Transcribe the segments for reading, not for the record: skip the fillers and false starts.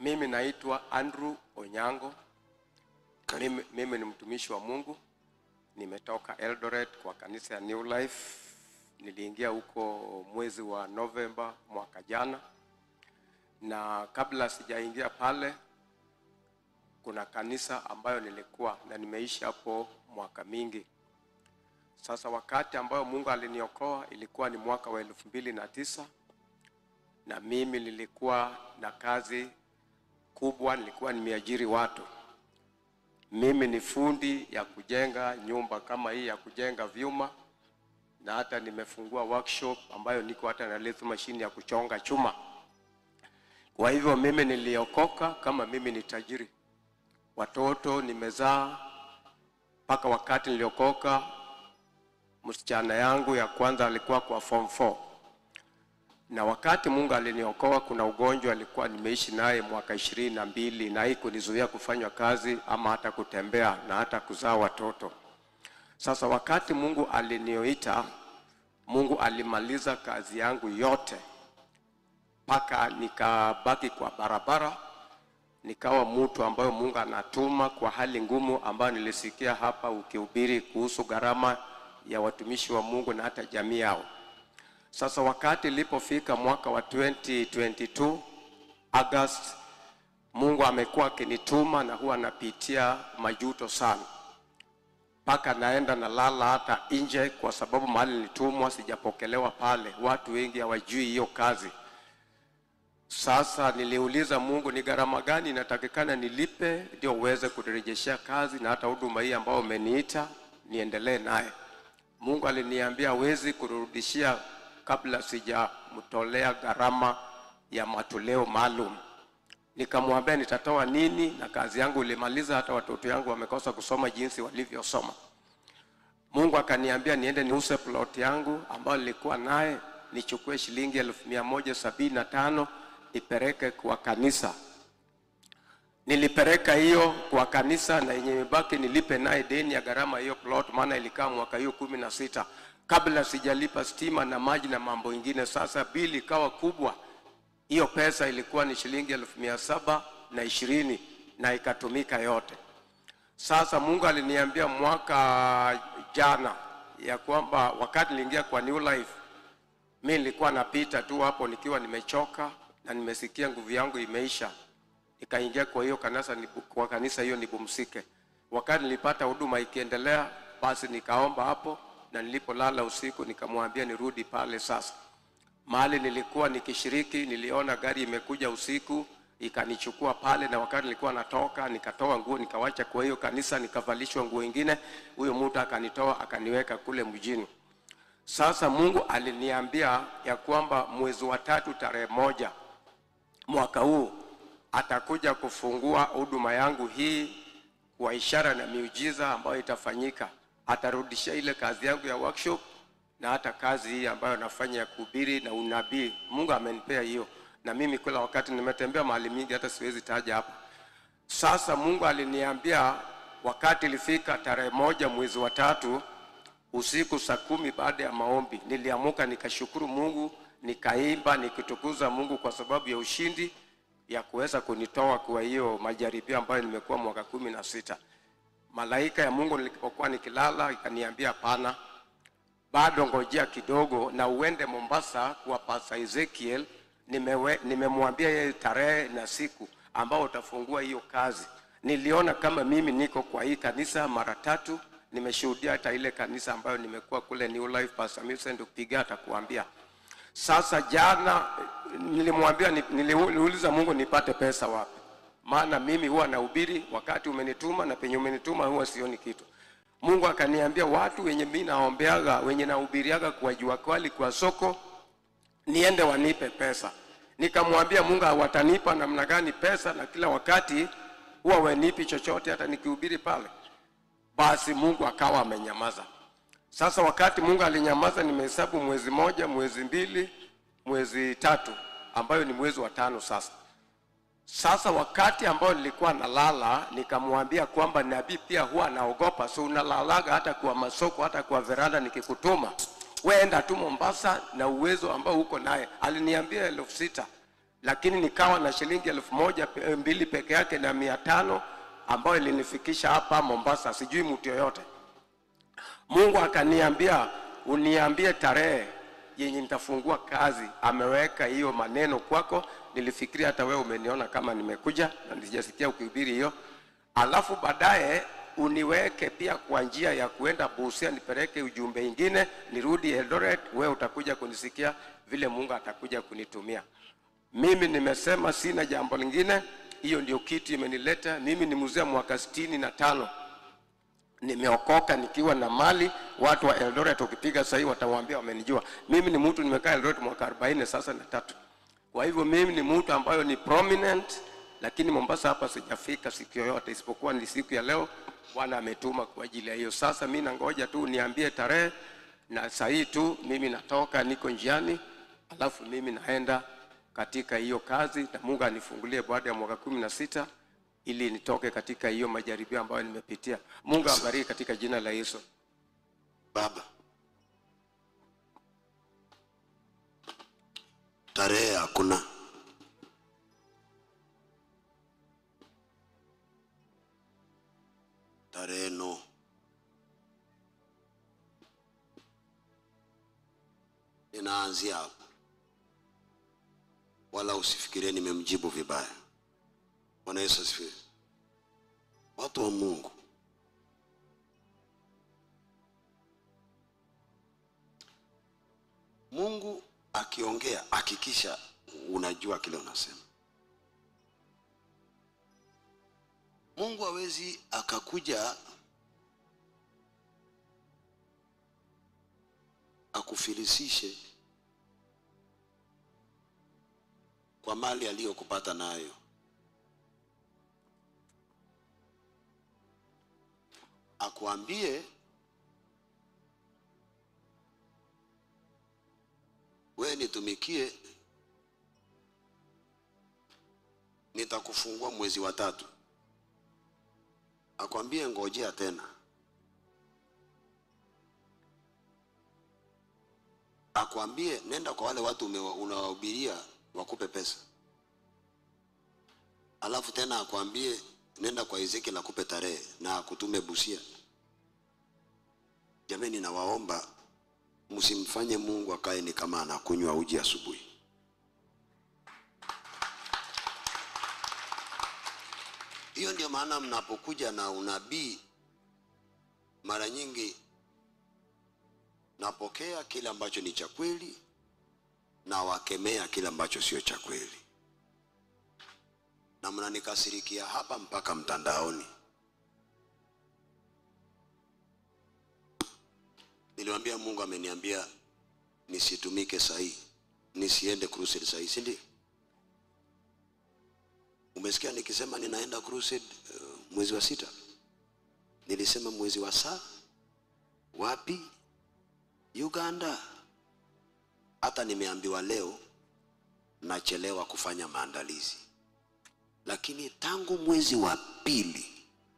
Mimi naitwa Andrew Onyango. Mimi ni mtumishi wa Mungu. Nimetoka Eldoret kwa kanisa ya New Life. Niliingia huko mwezi wa Novemba mwaka jana. Na kabla sijaingia pale, kuna kanisa ambayo nilikuwa na nimeishi hapo mwaka mingi. Sasa wakati ambayo Mungu aliniokoa ilikuwa ni mwaka wa 2009, na mimi nilikuwa na kazi kubwa, nilikuwa nimeajiri watu. Mimi ni fundi ya kujenga nyumba kama hii ya kujenga vyuma, na hata nimefungua workshop ambayo niko hata na lathe machine ya kuchonga chuma. Kwa hivyo mimi niliokoka kama mimi ni tajiri. Watoto nimezaa mpaka wakati niliokoka. Msichana yangu ya kwanza alikuwa kwa form 4. Na wakati Mungu aliniokoa, kuna ugonjwa alikuwa nimeishi naye mwaka 22, na hiko nizuia kufanya kazi ama hata kutembea na hata kuzaa watoto. Sasa wakati Mungu alinioita, Mungu alimaliza kazi yangu yote, mpaka nikabaki kwa barabara. Nikawa mtu ambayo Mungu anatuma kwa hali ngumu, ambayo nilisikia hapa ukihubiri kuhusu gharama ya watumishi wa Mungu na hata jamii yao. Sasa wakati ilipofika mwaka wa 2022 August, Mungu amekuwa akinituma na huwa napitia majuto sana. Paka naenda na lala hata nje, kwa sababu mahali nilitumwa sijapokelewa pale. Watu wengi hawajui hiyo kazi. Sasa niliuliza Mungu, ni gharama gani inatakikana nilipe ndio uweze kunirejeshea kazi na hata huduma hii ambayo umeniita niendelee naye. Mungu aliniambia hawezi kurudishia kabla sijamtolea gharama ya matoleo maalum. Nikamwambia nitatoa nini, na kazi yangu ilimaliza, hata watoto yangu wamekosa kusoma jinsi walivyosoma. Mungu akaniambia niende niuse plot yangu ambayo nilikuwa naye, nichukue shilingi 1175 nipeleke kwa kanisa. Nilipeleka hiyo kwa kanisa, na yenye mbaki nilipe naye deni ya gharama hiyo plot, maana ilikaa mwaka hiyo 16 kabla sijalipa stima na maji na mambo mengine. Sasa bili ikawa kubwa. Hiyo pesa ilikuwa ni shilingi 1720 na ikatumika yote. Sasa Mungu aliniambia mwaka jana ya kwamba wakati niliingia kwa New Life, mimi nilikuwa napita tu hapo nikiwa nimechoka na nimesikia nguvu yangu imeisha. Nikaingia kwa hiyo kanisa hiyo nipumzike. Wakati nilipata huduma ikiendelea, basi nikaomba hapo, na nilipolala usiku nikamwambia nirudi pale. Sasa mahali nilikuwa nikishiriki, niliona gari imekuja usiku ikanichukua pale, na wakati nilikuwa natoka nikatoa nguo nikawacha kwa hiyo kanisa, nikavalishwa nguo nyingine. Huyo mtu akanitoa akaniweka kule mjini. Sasa Mungu aliniambia ya kwamba mwezi wa 3 tarehe 1 mwaka huu atakuja kufungua huduma yangu hii kwa ishara na miujiza ambayo itafanyika. Atarudisha ile kazi yangu ya workshop na hata kazi hii ambayo nafanya ya kuhubiri na unabii. Mungu amenipea hiyo, na mimi kila wakati nimetembea mahali mingi hata siwezi taja hapa. Sasa Mungu aliniambia wakati ilifika tarehe 1 mwezi wa 3 usiku saa 10 baada ya maombi, niliamuka nikashukuru Mungu, nikaimba nikitukuza Mungu kwa sababu ya ushindi ya kuweza kunitoa kwa hiyo majaribio ambayo nimekuwa mwaka 16. Malaika ya Mungu nilipokuwa nikilala ikaniambia hapana, bado ngojea kidogo na uende Mombasa kwa Pastor Ezekiel. Nimemwambia yeye tarehe na siku ambao utafungua hiyo kazi. Niliona kama mimi niko kwa hii kanisa mara 3, nimeshuhudia hata ile kanisa ambayo nimekuwa kule New Life, Pastor Vincent ukipiga atakuambia. Sasa jana nilimwambia niliuliza Mungu nipate pesa wapi, maana mimi huwa nahubiri wakati umenituma, na penye umenituma huwa sioni kitu. Mungu akaniambia watu wenye mimi naombeaga, wenye nahubiriaga kwa jua kali kwa soko, niende wanipe pesa. Nikamwambia Mungu watanipa namna gani pesa, na kila wakati huwa wanipi chochote hata nikihubiri pale. Basi Mungu akawa amenyamaza. Sasa wakati Mungu alinyamaza, nimehesabu mwezi 1, mwezi 2, mwezi 3, ambayo ni mwezi wa 5 sasa. Wakati ambao nilikuwa nalala, nikamwambia kwamba nabii pia huwa anaogopa, so unalalaga hata kwa masoko, hata kwa veranda nikikutuma, wewe enda tu Mombasa na uwezo ambao uko naye. Aliniambia 6,000 lakini nikawa na shilingi 1,200 peke yake na 500 ambayo ilinifikisha hapa Mombasa, sijui mtu yoyote. Mungu akaniambia uniambie tarehe yenye nitafungua kazi. Ameweka hiyo maneno kwako. Nilifikiria hata wewe umeniona kama nimekuja na nilijasikia ukihubiri hiyo. Alafu baadaye uniweke pia kwa njia ya kuenda Busia, nipeleke ujumbe ingine, nirudi Eldoret, wewe utakuja kunisikia vile Mungu atakuja kunitumia. Mimi nimesema sina jambo lingine, hiyo ndio kitu imenileta. Mimi ni mzee mwaka 65. Nimeokoka nikiwa na mali. Watu wa Eldoret ukipiga sahi watawaambia wamenijua. Mimi ni mtu nimekaa Eldoret mwaka 40 sasa na 3. Kwa hivyo mimi ni mtu ambayo ni prominent, lakini Mombasa hapa sijafika siku yoyote isipokuwa ni siku ya leo Bwana ametuma kwa ajili ya hiyo. Sasa mimi nangoja tu niambie tarehe, na sahi tu mimi natoka, niko njiani, alafu mimi naenda katika hiyo kazi, na Mungu anifungulie baada ya mwaka 16 ili nitoke katika hiyo majaribio ambayo nimepitia. Mungu awabariki katika jina la Yesu. Baba, tarehe hakuna. Tarehe no. Ninaanzia hapo. Wala usifikirie nimemjibu vibaya. Bwana Yesu asifiwe. Watu wa Mungu, Mungu akiongea hakikisha unajua kile unasema. Mungu hawezi akakuja akufilisishe kwa mali aliyokupata nayo. Akuambie wewe nitumikie, nitakufungua mwezi wa 3. Akwambie ngojea tena. Akwambie nenda kwa wale watu unawahubiria wakupe pesa. Alafu tena akwambie nenda kwa Ezekiel akupe tarehe na akutume Busia. Jamani, nawaomba msimfanye Mungu akae ni kama anakunywa uji asubuhi. Hiyo ndio maana mnapokuja na unabii, mara nyingi napokea kile ambacho ni cha kweli na wakemea kile ambacho sio cha kweli. Na mnanikasirikia hapa mpaka mtandaoni. Niliwaambia Mungu ameniambia nisitumike sahi, nisiende crusade sahi, si ndio? Umesikia nikisema ninaenda crusade mwezi wa 6? Nilisema mwezi wa 7. Wapi? Uganda. Hata nimeambiwa leo nachelewa kufanya maandalizi. Lakini tangu mwezi wa 2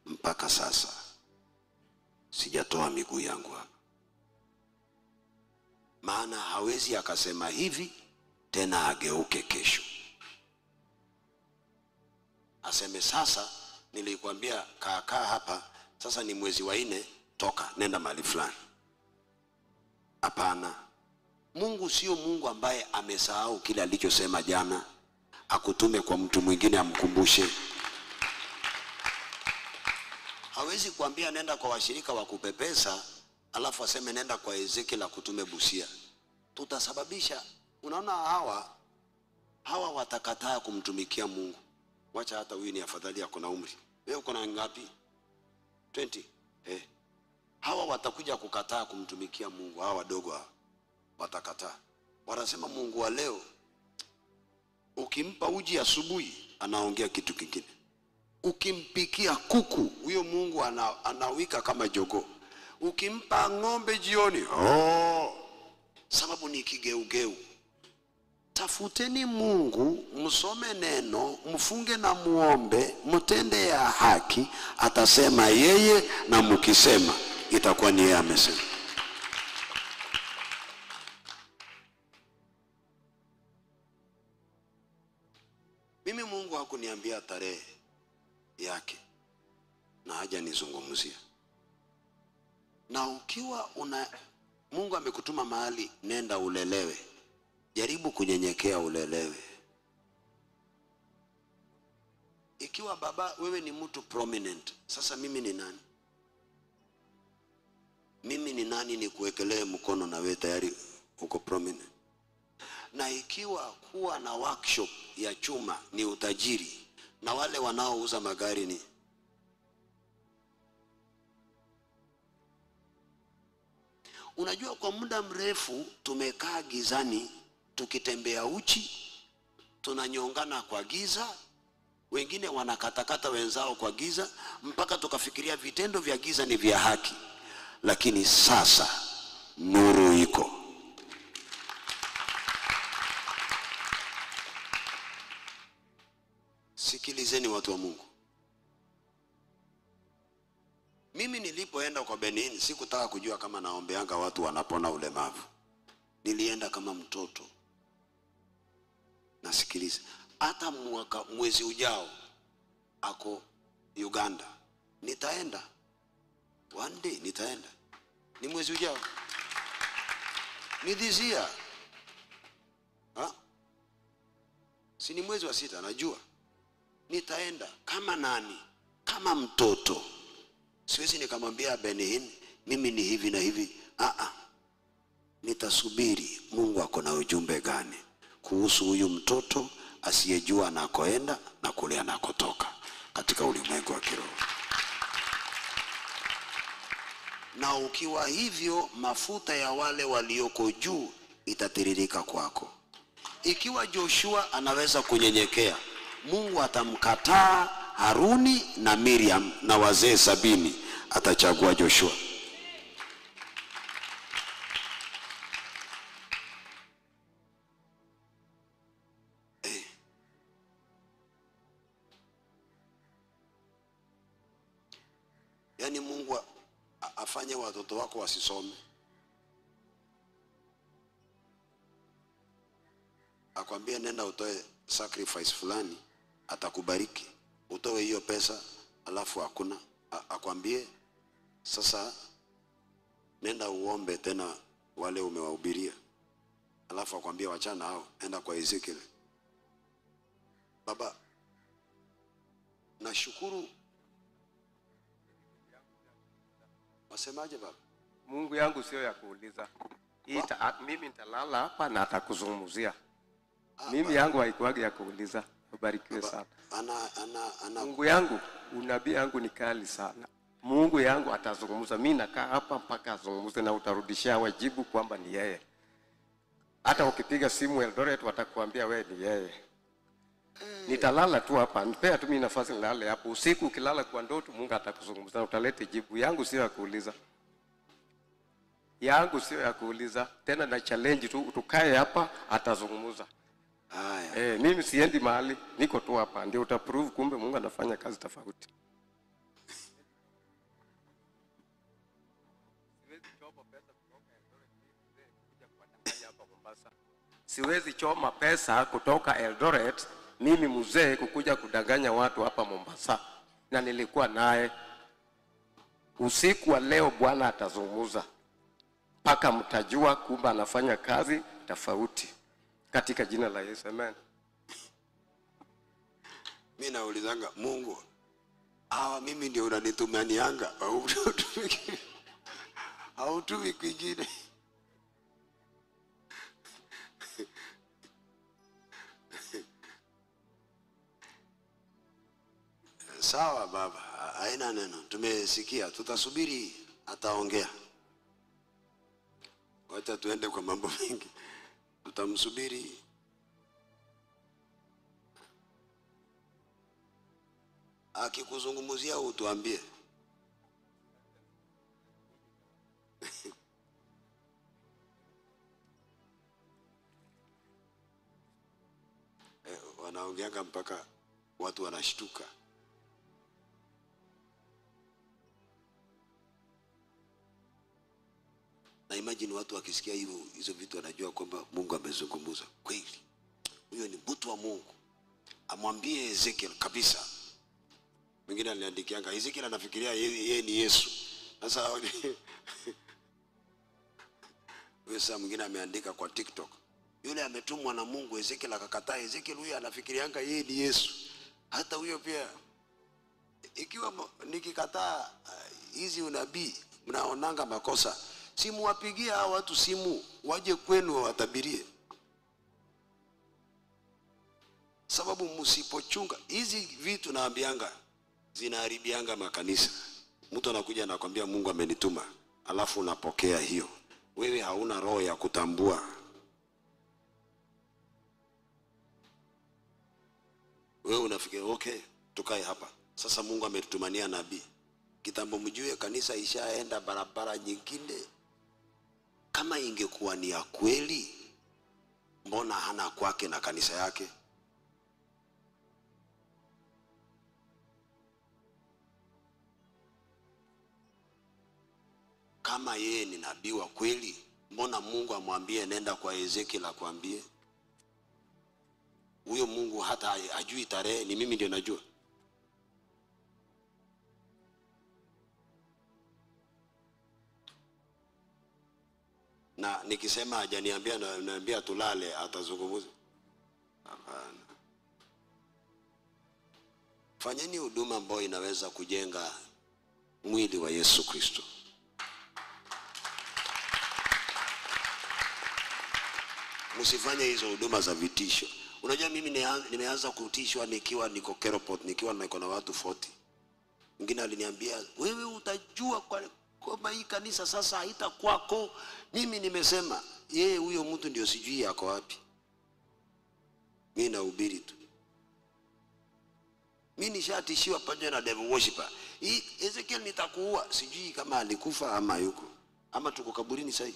mpaka sasa sijatoa miguu yangu hapa. Maana hawezi akasema hivi tena ageuke kesho aseme sasa nilikwambia kaa hapa, sasa ni mwezi wa 4, toka nenda mahali fulani. Hapana. Mungu sio Mungu ambaye amesahau kile alichosema jana akutume kwa mtu mwingine amkumbushe. Hawezi kuambia nenda kwa washirika wakupe pesa alafu aseme nenda kwa Ezekiel akutume Busia. Tutasababisha, unaona hawa watakataa kumtumikia Mungu. Wacha hata huyu ni afadhali yako na umri. Wewe uko na ngapi? 20. Hawa watakuja kukataa kumtumikia Mungu. Hawa wadogo watakataa. Wanasema Mungu wa leo ukimpa uji asubuhi anaongea kitu kingine. Ukimpikia kuku huyo Mungu anawika kama jogoo. Ukimpa ng'ombe jioni sababu ni kigeugeu. Tafuteni Mungu, msome neno, mfunge na muombe, mtende ya haki, atasema yeye, na mkisema itakuwa ni yeye amesema. hajaniambia tarehe yake na hajanizungumzia. Na ukiwa Mungu amekutuma mahali, nenda ulelewe. Jaribu kunyenyekea ulelewe. Ikiwa baba wewe ni mtu prominent, sasa mimi ni nani? Mimi ni nani nikuwekelee mkono na wewe tayari uko prominent? Na ikiwa kuwa na workshop ya chuma ni utajiri, na wale wanaouza magari ni unajua, kwa muda mrefu tumekaa gizani tukitembea uchi, tunanyongana kwa giza, wengine wanakatakata wenzao kwa giza, mpaka tukafikiria vitendo vya giza ni vya haki. Lakini sasa nuru iko. Sikilizeni watu wa Mungu. Mimi nilipoenda kwa Benin sikutaka kujua kama naombeanga watu wanapona ulemavu. Nilienda kama mtoto. Nasikiliza. Hata mwezi ujao ako Uganda. Nitaenda. One day nitaenda. Ni mwezi ujao. Ni this year. Si ni mwezi wa 6, najua. Nitaenda kama nani? Kama mtoto. Siwezi nikamwambia Benin mimi ni hivi na hivi. Nitasubiri Mungu ako na ujumbe gani kuhusu huyu mtoto asiyejua anakoenda na kule anakotoka katika ulimwengu wa kiroho. Na ukiwa hivyo, mafuta ya wale walioko juu itatiririka kwako. Ikiwa Joshua anaweza kunyenyekea, Mungu atamkataa Haruni na Miriam na wazee 70, atachagua Joshua. Yaani Mungu afanye watoto wako wasisome. Akwambia nenda utoe sacrifice fulani, atakubariki. Utoe hiyo pesa, alafu hakuna. Akwambie sasa nenda uombe tena wale umewahubiria, alafu akwambia wachana hao, enda kwa Ezekiel. Baba, nashukuru. Wasemaje baba? Mungu yangu sio ya kuuliza. Mimi nitalala hapa na atakuzungumzia. Mimi yangu haikuagi ya kuuliza. Ubarikiwe sana. Mungu yangu, unabii yangu ni kali sana. Mungu yangu atazungumza. Mimi nakaa hapa mpaka azungumze, na utarudishia wajibu kwamba ni yeye. Hata ukipiga simu Eldoret watakuambia wewe ni yeye. Nitalala tu hapa. Nipea tu mimi nafasi nilale hapo. Usiku ukilala kwa ndoto, Mungu atakuzungumza na utalete jibu. Yangu sio ya kuuliza. Yangu sio ya kuuliza. Tena na challenge tu, tukae hapa atazungumza. Haya. Mimi siendi mahali, niko tu hapa. Ndio utaprove kumbe Mungu anafanya kazi tofauti. Siwezi choma pesa kutoka Eldoret mimi mzee kukuja kudanganya watu hapa Mombasa. Na nilikuwa naye. Usiku wa leo Bwana atazungumza. Paka mtajua kumbe anafanya kazi tofauti. Katika jina la Yesu, amen. Mimi naulizanga Mungu, mimi ndio unanitumanianga au tu kwingine? Sawa baba, haina neno. Tumesikia, tutasubiri ataongea. Wacha tuende kwa mambo mengi. Tutamsubiri. Akikuzungumzia utuambie. Wanaongeanga mpaka watu wanashtuka. Na imagine watu wakisikia hizo vitu wanajua kwamba Mungu amezungumza kweli. Huyo ni mtu wa Mungu. amwambie Ezekiel kabisa. Mwingine aliniandikianga Ezekiel anafikiria yeye ni Yesu. Sasa wewe mwingine ameandika kwa TikTok, yule ametumwa na Mungu, Ezekiel akakataa. Ezekiel huyo anafikirianga yeye ni Yesu. Hata huyo pia, ikiwa nikikataa hizi unabii, mnaonanga makosa. Simu wapigia hao watu simu waje kwenu watabirie. Sababu msipochunga hizi vitu, naambianga zinaharibianga makanisa. Mtu anakuja anakuambia Mungu amenituma, alafu unapokea hiyo. Wewe hauna roho ya kutambua. Wewe unafikiri okay, tukae hapa. Sasa Mungu ametutumania nabii. Kitambo mjue kanisa ishaenda barabara nyingine. Kama ingekuwa ni ya kweli, mbona hana kwake na kanisa yake? Kama yeye ni nabii wa kweli, mbona Mungu amwambie nenda kwa Ezekiel akwambie? Huyo Mungu hata ajui tarehe, ni mimi ndio najua. Na nikisema hajaniambia na naambia tulale, atazungumza. Hapana. Fanyeni huduma ambayo inaweza kujenga mwili wa Yesu Kristo. Msifanye hizo huduma za vitisho. Unajua mimi nimeanza kutishwa nikiwa niko Keropot, nikiwa niko na watu 40. Mwingine aliniambia, wewe utajua kwa hii kanisa sasa haitakwako. Mimi nimesema, yeye huyo mtu ndio sijui yako wapi. Mimi nahubiri tu. Mimi nishatishiwa pamoja na devil worshiper. Ezekiel nitakuua, sijui kama alikufa ama yuko. Ama tuko kaburini sasa.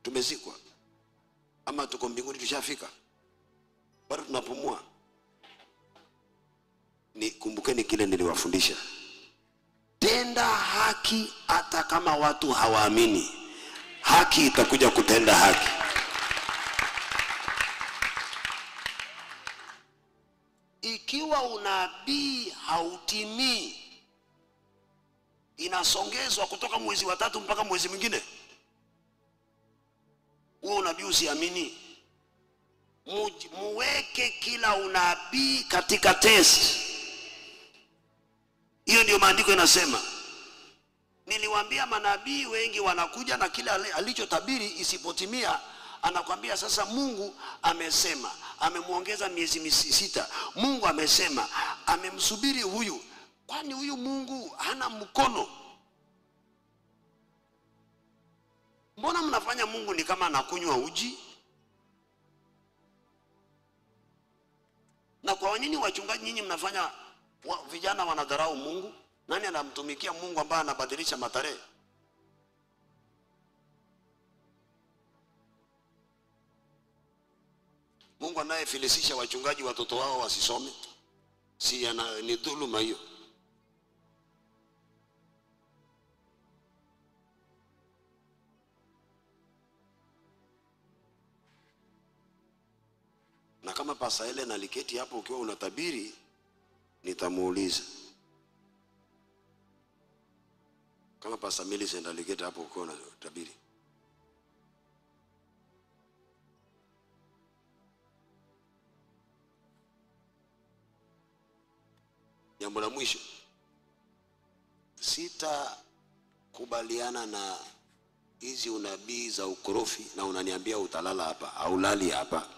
Tumezikwa. Ama tuko mbinguni tushafika. Bado tunapumua. Kumbukeni kile niliwafundisha. Tenda haki hata kama watu hawaamini. Haki itakuja kutenda haki. Ikiwa unabii hautimii, inasongezwa kutoka mwezi wa 3 mpaka mwezi mwingine, huo unabii usiamini. Muweke kila unabii katika test. Hiyo ndio maandiko yanasema. Niliwaambia manabii wengi wanakuja na kila alichotabiri isipotimia, anakuambia sasa Mungu amesema, amemuongeza miezi 6. Mungu amesema, amemsubiri huyu. Kwani huyu Mungu hana mkono? Mbona mnafanya Mungu ni kama anakunywa uji? Na kwa nini wachungaji nyinyi mnafanya vijana wanadharau Mungu? Nani anamtumikia Mungu ambaye anabadilisha matarehe? Mungu anayefilisisha wachungaji watoto wao wasisome, si ni dhuluma hiyo? Na kama Pastor Helen aliketi hapo ukiwa unatabiri, nitamuuliza. Kama Pastor Millicent aliketi hapo ukiwa unatabiri, jambo la mwisho, sitakubaliana na hizi unabii za ukorofi na unaniambia utalala hapa au lali hapa.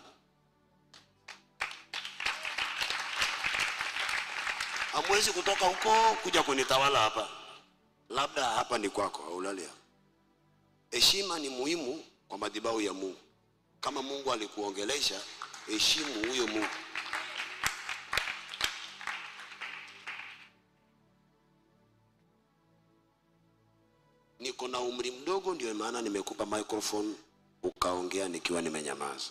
Hamwezi kutoka huko kuja kunitawala hapa. Labda hapa ni kwako au lali hapa. Heshima ni muhimu kwa madhabahu ya Mungu. Kama Mungu alikuongelesha, heshimu huyo Mungu. Niko na umri mdogo, ndio maana nimekupa microphone ukaongea nikiwa nimenyamaza.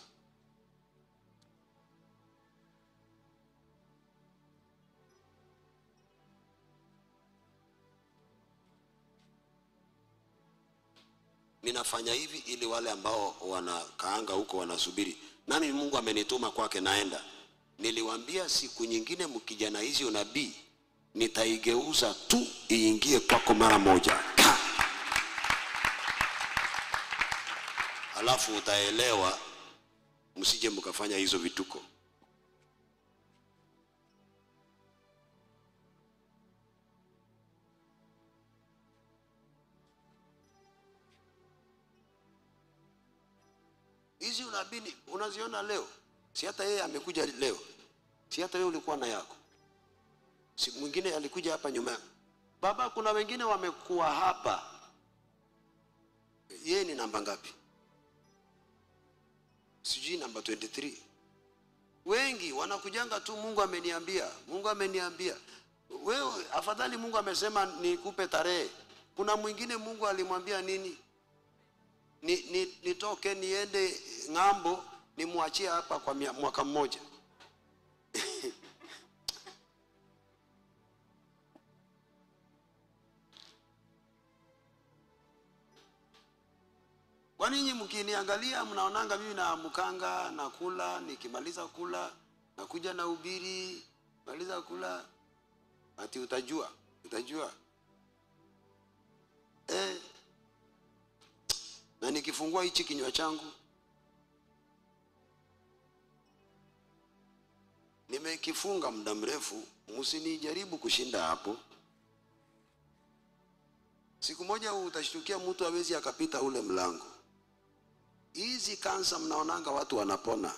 Ninafanya hivi ili wale ambao wanakaanga huko wanasubiri, nami Mungu amenituma kwake naenda. Niliwaambia siku nyingine mkija na hizi unabii nitaigeuza tu iingie kwako mara moja. Alafu utaelewa, msije mkafanya hizo vituko. Hizi unabii unaziona leo. Si hata yeye amekuja leo. Si hata wewe ulikuwa na yako. Si mwingine alikuja hapa nyuma. Baba, kuna wengine wamekuwa hapa. Yeye ni namba ngapi? Sijui namba 23. Wengi wanakujanga tu, Mungu ameniambia, Mungu ameniambia. Wewe afadhali Mungu amesema nikupe tarehe. Kuna mwingine Mungu alimwambia nini? Nitoke niende ng'ambo nimwachie hapa kwa mwaka mmoja. Kwa nini mkiniangalia mnaonanga mimi naamkanga na kula, nikimaliza kula nakuja na ubiri, maliza kula ati utajua na nikifungua hichi kinywa changu nimekifunga muda mrefu, msinijaribu kushinda hapo. Siku moja utashtukia mtu hawezi akapita ule mlango. Hizi kansa mnaonanga watu wanapona.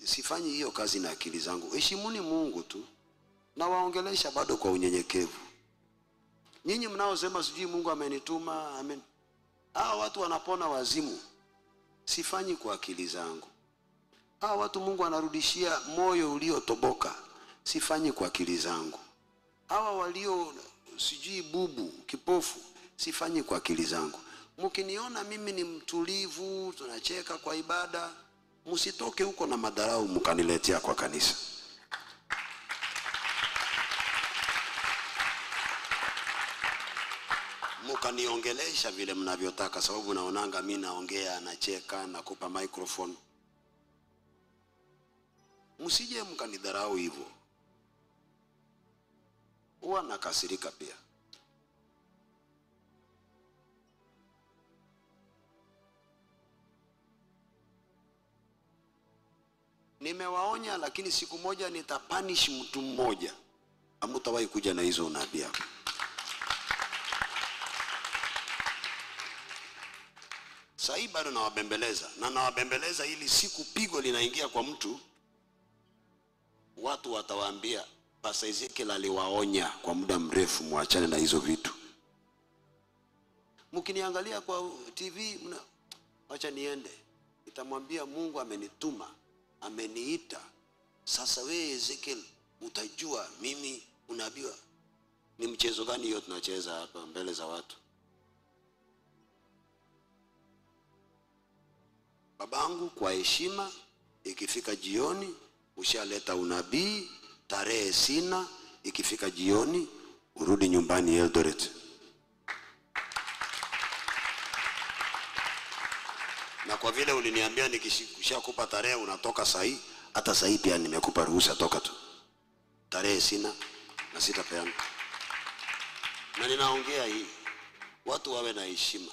Sifanyi hiyo kazi na akili zangu. Heshimuni Mungu tu. Na waongelesha bado kwa unyenyekevu. Nyinyi mnaosema sijui Mungu amenituma, amen. Hao watu wanapona wazimu. Sifanyi kwa akili zangu. Hao watu Mungu anarudishia moyo uliotoboka. Sifanyi kwa akili zangu. Hawa walio sijui bubu, kipofu, sifanyi kwa akili zangu. Mkiniona mimi ni mtulivu, tunacheka kwa ibada, msitoke huko na madharau mkaniletea kwa kanisa. Mkaniongelesha vile mnavyotaka, sababu naonanga mimi naongea, nacheka, nakupa microphone. Msije mkanidharau hivyo. Huwa nakasirika pia. Nimewaonya, lakini siku moja nitapanish mtu mmoja. Hamtawahi kuja na hizo unabii hapa. Sasa bado nawabembeleza, na nawabembeleza ili siku pigo linaingia kwa mtu, watu watawaambia Pastor Ezekiel aliwaonya kwa muda mrefu, muachane na hizo vitu. Mkiniangalia kwa TV acha niende, nitamwambia Mungu amenituma, ameniita. Sasa wewe Ezekiel utajua mimi unabiwa. Ni mchezo gani hiyo tunacheza hapa mbele za watu? Babangu, kwa heshima, ikifika jioni ushaleta unabii, tarehe sina, ikifika jioni urudi nyumbani Eldoret. Na kwa vile uliniambia nikishakupa tarehe unatoka sahi, hata sahi pia nimekupa ruhusa, toka tu. Tarehe sina na sitapeana. Na ninaongea hii, watu wawe na heshima.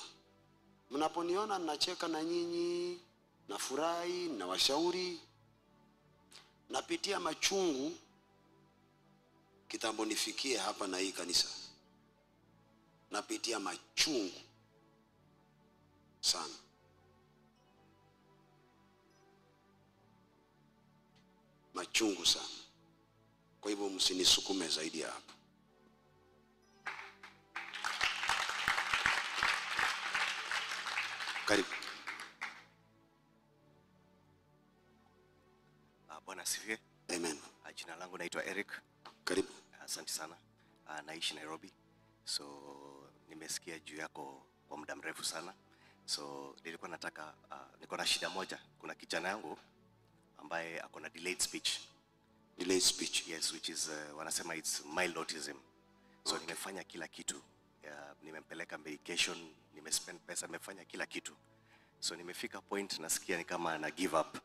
Mnaponiona ninacheka na nyinyi, nafurahi, na washauri, napitia machungu kitambo nifikie hapa na hii kanisa. Napitia machungu sana. Machungu sana. Kwa hivyo msinisukume zaidi hapa. Karibu. Bwana asifiwe. Amen. Jina langu naitwa Eric. Karibu. Asante sana. Naishi Nairobi. So nimesikia juu yako kwa muda mrefu sana. So nilikuwa nataka niko na shida moja. Kuna kijana yangu ambaye ako na delayed speech. Delayed speech. Yes, which is wanasema it's mild autism. So Okay. nimefanya kila kitu. Nimempeleka medication, nimespend pesa, nimefanya kila kitu. So nimefika point nasikia ni kama na give up.